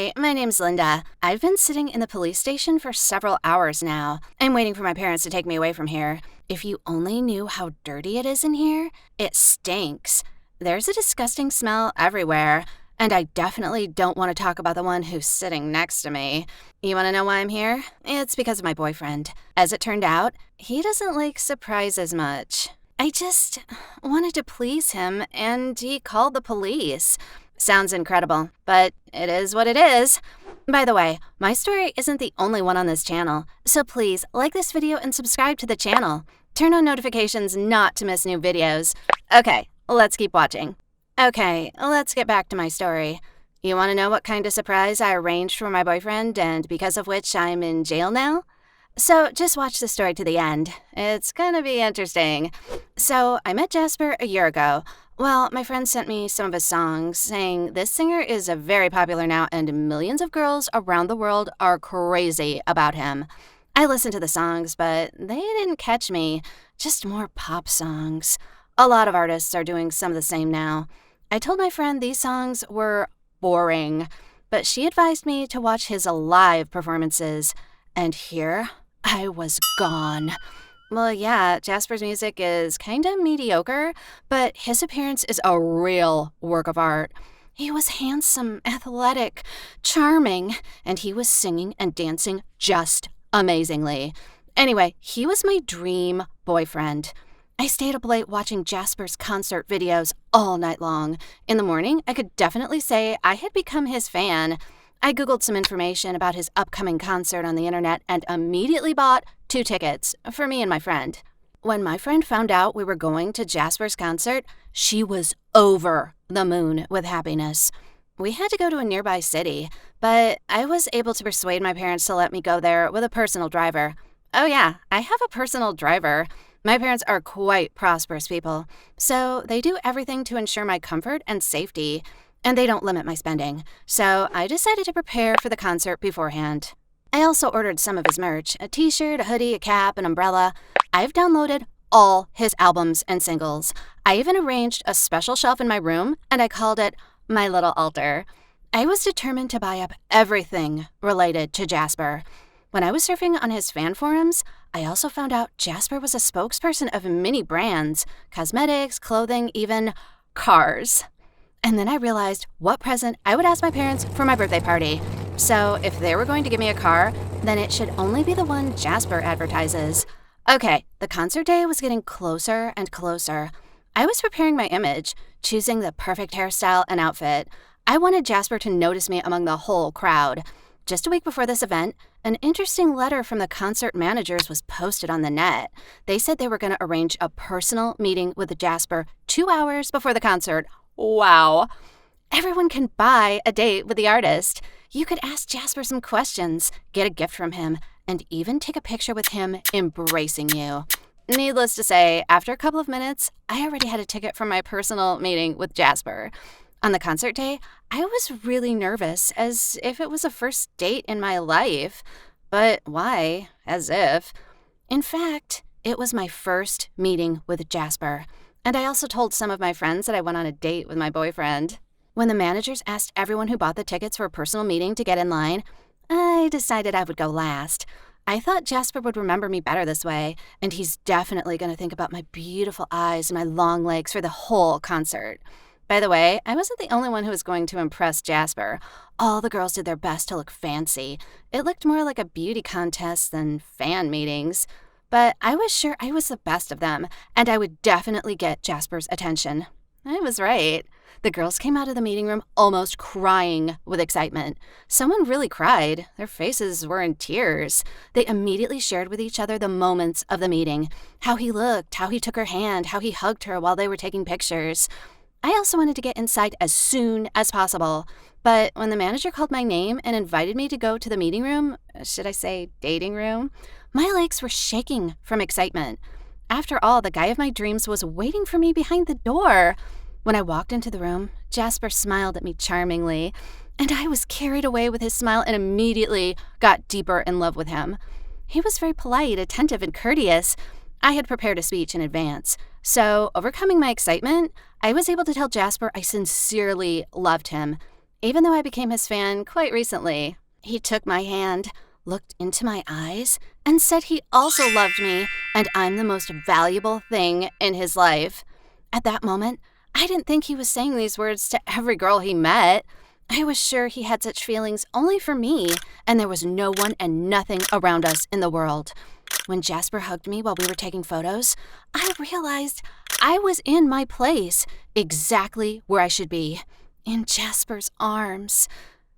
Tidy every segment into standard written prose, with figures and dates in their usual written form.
Hi, my name's Linda. I've been sitting in the police station for several hours now. I'm waiting for my parents to take me away from here. If you only knew how dirty it is in here, it stinks. There's a disgusting smell everywhere, and I definitely don't want to talk about the one who's sitting next to me. You want to know why I'm here? It's because of my boyfriend. As it turned out, he doesn't like surprises much. I just wanted to please him, and he called the police. Sounds incredible, but it is what it is. By the way, my story isn't the only one on this channel, so please like this video and subscribe to the channel. Turn on notifications not to miss new videos. Okay, let's keep watching. Okay, let's get back to my story. You want to know what kind of surprise I arranged for my boyfriend and because of which I'm in jail now? So just watch the story to the end. It's gonna be interesting. So I met Jasper a year ago. Well, my friend sent me some of his songs, saying this singer is very popular now and millions of girls around the world are crazy about him. I listened to the songs, but they didn't catch me. Just more pop songs. A lot of artists are doing some of the same now. I told my friend these songs were boring, but she advised me to watch his live performances. And here I was gone. Well, yeah, Jasper's music is kinda mediocre, but his appearance is a real work of art. He was handsome, athletic, charming, and he was singing and dancing just amazingly. Anyway, he was my dream boyfriend. I stayed up late watching Jasper's concert videos all night long. In the morning, I could definitely say I had become his fan. I Googled some information about his upcoming concert on the internet and immediately bought 2 tickets for me and my friend. When my friend found out we were going to Jasper's concert, she was over the moon with happiness. We had to go to a nearby city, but I was able to persuade my parents to let me go there with a personal driver. Oh yeah, I have a personal driver. My parents are quite prosperous people, so they do everything to ensure my comfort and safety. And they don't limit my spending, so I decided to prepare for the concert beforehand. I also ordered some of his merch, a t-shirt, a hoodie, a cap, an umbrella. I've downloaded all his albums and singles. I even arranged a special shelf in my room, and I called it my little altar. I was determined to buy up everything related to Jasper. When I was surfing on his fan forums, I also found out Jasper was a spokesperson of many brands, cosmetics, clothing, even cars. And then I realized what present I would ask my parents for my birthday party. So if they were going to give me a car, then it should only be the one Jasper advertises. Okay, the concert day was getting closer and closer. I was preparing my image, choosing the perfect hairstyle and outfit. I wanted Jasper to notice me among the whole crowd. Just a week before this event, an interesting letter from the concert managers was posted on the net. They said they were going to arrange a personal meeting with Jasper 2 hours before the concert. Wow. Everyone can buy a date with the artist. You could ask Jasper some questions, get a gift from him, and even take a picture with him embracing you. Needless to say, after a couple of minutes, I already had a ticket for my personal meeting with Jasper. On the concert day, I was really nervous, as if it was a first date in my life. But why? As if. In fact, it was my first meeting with Jasper. And I also told some of my friends that I went on a date with my boyfriend. When the managers asked everyone who bought the tickets for a personal meeting to get in line, I decided I would go last. I thought Jasper would remember me better this way, and he's definitely going to think about my beautiful eyes and my long legs for the whole concert. By the way, I wasn't the only one who was going to impress Jasper. All the girls did their best to look fancy. It looked more like a beauty contest than fan meetings. But I was sure I was the best of them, and I would definitely get Jasper's attention. I was right. The girls came out of the meeting room almost crying with excitement. Someone really cried. Their faces were in tears. They immediately shared with each other the moments of the meeting. How he looked, how he took her hand, how he hugged her while they were taking pictures. I also wanted to get inside as soon as possible. But when the manager called my name and invited me to go to the meeting room, should I say dating room, my legs were shaking from excitement. After all, the guy of my dreams was waiting for me behind the door. When I walked into the room, Jasper smiled at me charmingly, and I was carried away with his smile and immediately got deeper in love with him. He was very polite, attentive, and courteous. I had prepared a speech in advance, so overcoming my excitement, I was able to tell Jasper I sincerely loved him. even though I became his fan quite recently. He took my hand, looked into my eyes, and said he also loved me and I'm the most valuable thing in his life. At that moment, I didn't think he was saying these words to every girl he met. I was sure he had such feelings only for me, and there was no one and nothing around us in the world. When Jasper hugged me while we were taking photos, I realized I was in my place, exactly where I should be, in Jasper's arms.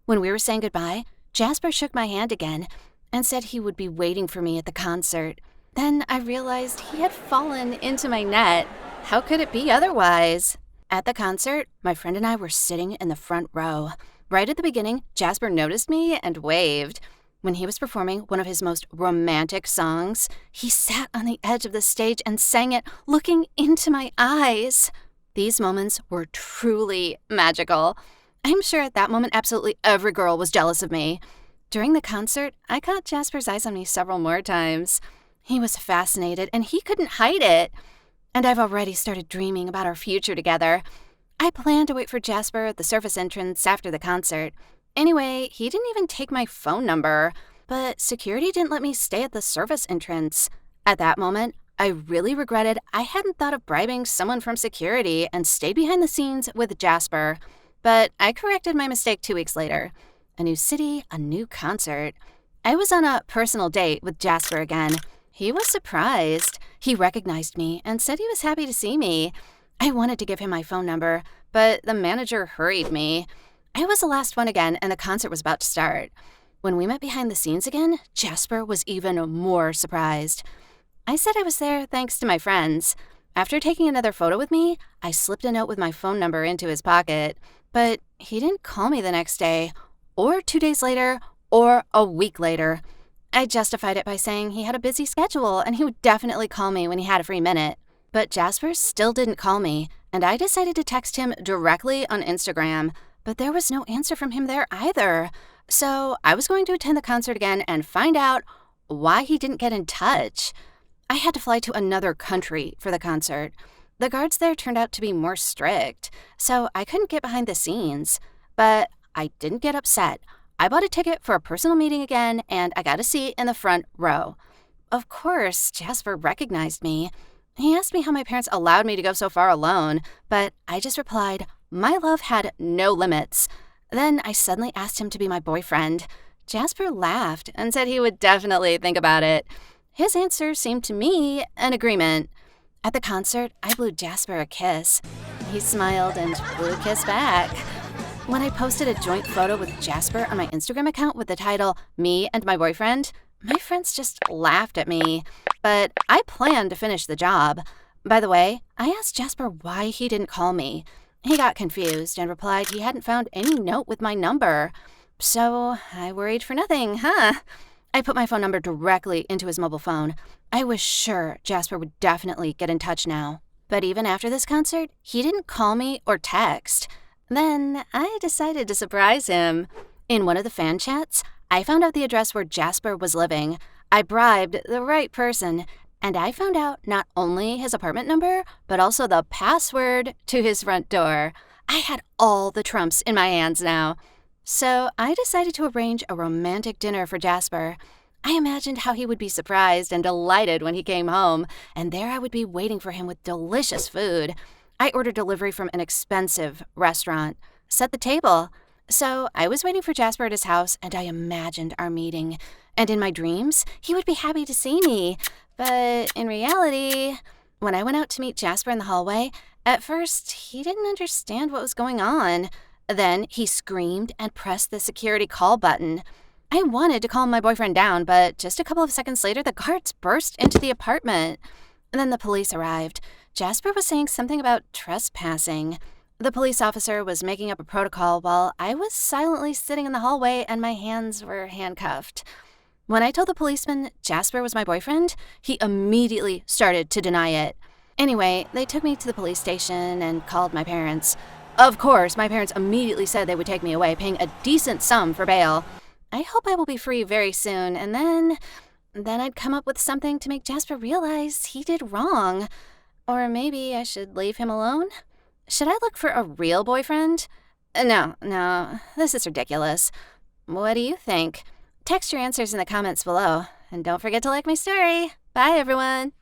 When we were saying goodbye, Jasper shook my hand again and said he would be waiting for me at the concert. Then I realized he had fallen into my net. How could it be otherwise? At the concert, my friend and I were sitting in the front row. Right at the beginning, Jasper noticed me and waved. When he was performing one of his most romantic songs, he sat on the edge of the stage and sang it, looking into my eyes. These moments were truly magical. I'm sure at that moment absolutely every girl was jealous of me. During the concert, I caught Jasper's eyes on me several more times. He was fascinated, and he couldn't hide it. And I've already started dreaming about our future together. I planned to wait for Jasper at the service entrance after the concert. Anyway, he didn't even take my phone number, but security didn't let me stay at the service entrance. At that moment, I really regretted I hadn't thought of bribing someone from security and stayed behind the scenes with Jasper. But I corrected my mistake 2 weeks later. A new city, a new concert. I was on a personal date with Jasper again. He was surprised. He recognized me and said he was happy to see me. I wanted to give him my phone number, but the manager hurried me. I was the last one again, and the concert was about to start. When we met behind the scenes again, Jasper was even more surprised. I said I was there thanks to my friends. After taking another photo with me, I slipped a note with my phone number into his pocket. But he didn't call me the next day, or 2 days later, or a week later. I justified it by saying he had a busy schedule and he would definitely call me when he had a free minute. But Jasper still didn't call me, and I decided to text him directly on Instagram, but there was no answer from him there either. So I was going to attend the concert again and find out why he didn't get in touch. I had to fly to another country for the concert. The guards there turned out to be more strict, so I couldn't get behind the scenes. But I didn't get upset. I bought a ticket for a personal meeting again, and I got a seat in the front row. Of course, Jasper recognized me. He asked me how my parents allowed me to go so far alone, but I just replied, my love had no limits. Then I suddenly asked him to be my boyfriend. Jasper laughed and said he would definitely think about it. His answer seemed to me an agreement. At the concert, I blew Jasper a kiss. He smiled and blew a kiss back. When I posted a joint photo with Jasper on my Instagram account with the title, Me and My Boyfriend, my friends just laughed at me. But I planned to finish the job. By the way, I asked Jasper why he didn't call me. He got confused and replied he hadn't found any note with my number. So I worried for nothing, huh? I put my phone number directly into his mobile phone. I was sure Jasper would definitely get in touch now. But even after this concert, he didn't call me or text. Then I decided to surprise him. In one of the fan chats, I found out the address where Jasper was living. I bribed the right person, and I found out not only his apartment number, but also the password to his front door. I had all the trumps in my hands now. So I decided to arrange a romantic dinner for Jasper. I imagined how he would be surprised and delighted when he came home, and there I would be waiting for him with delicious food. I ordered delivery from an expensive restaurant, set the table. So I was waiting for Jasper at his house, and I imagined our meeting. And in my dreams, he would be happy to see me. But in reality, when I went out to meet Jasper in the hallway, at first he didn't understand what was going on. Then he screamed and pressed the security call button. I wanted to calm my boyfriend down, but just a couple of seconds later, the guards burst into the apartment. And then the police arrived. Jasper was saying something about trespassing. The police officer was making up a protocol while I was silently sitting in the hallway and my hands were handcuffed. When I told the policeman Jasper was my boyfriend, he immediately started to deny it. Anyway, they took me to the police station and called my parents. Of course, my parents immediately said they would take me away, paying a decent sum for bail. I hope I will be free very soon, and then I'd come up with something to make Jasper realize he did wrong. Or maybe I should leave him alone? Should I look for a real boyfriend? No, this is ridiculous. What do you think? Text your answers in the comments below, and don't forget to like my story. Bye, everyone.